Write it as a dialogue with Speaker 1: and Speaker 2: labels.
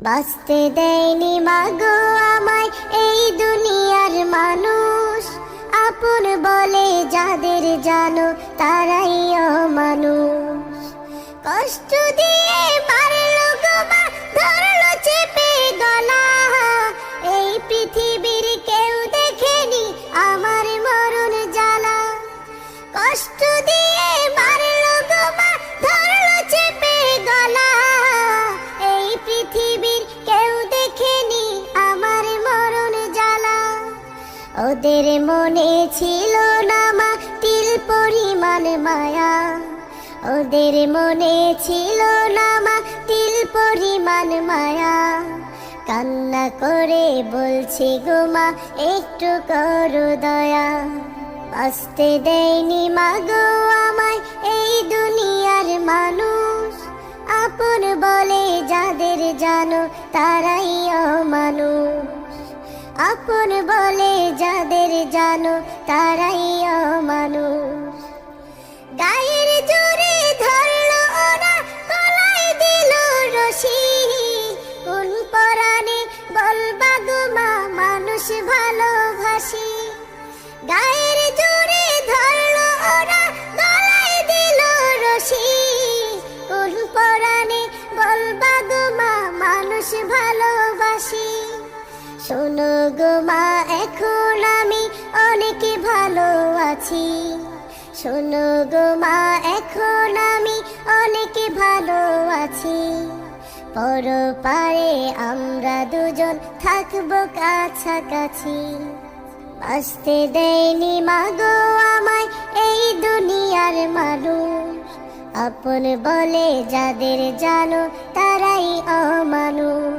Speaker 1: বাঁচতে দেয়নি মাগো আমায় এই দুনিয়ার মানুষ, আপন বলে যাদের জানো তারাই অমানুষ। কষ্ট দিয়ে মারলো গো মা, ধরলো চেপে গলা, এই পৃথিবীর কেউ দেখেনি আমার মরণ জ্বালা। কষ্ট দিয়ে মারলো গো মা, ধরলো চেপে গলা, এই পৃথিবীর কেউ দেখেনি আমার মরণ জ্বালা। ওদের মনে ছিল না মা তিল পরিমাণ মায়া, ওদের মনে ছিল না মা তিল পরিমাণ মায়া। কান্না করে বলছি গো মা একটু করো দয়া, বাঁচতে দেয়নি মাগো আমায় এই দুনিয়ার মানুষ, আপন বলে যাদের জানো তারাই অমানুষ। আপন বলে যাদের জানো তারাই অমানুষ। গায়ের জোরে ধরলো ওরা, গলায় দিল রশি, কোন পরাণে বলবা গো মা মানুষ ভালোবাসি। গায়ের জোরে ধরলো ওরা, গলায় দিল রশি, কোন পরাণে বলবা গো মা মানুষ ভালোবাসি। শোনো গো মা এখন আমি অনেক ভালো আছি, শোনো গো মা এখন আমি অনেক ভালো আছি। পরপারে আমরা দুজন থাকবো কাছাকাছি, বাঁচতে দেয়নি মাগো আমায় এই দুনিয়ার মানুষ, আপন বলে যাদের জানো তারাই অমানুষ।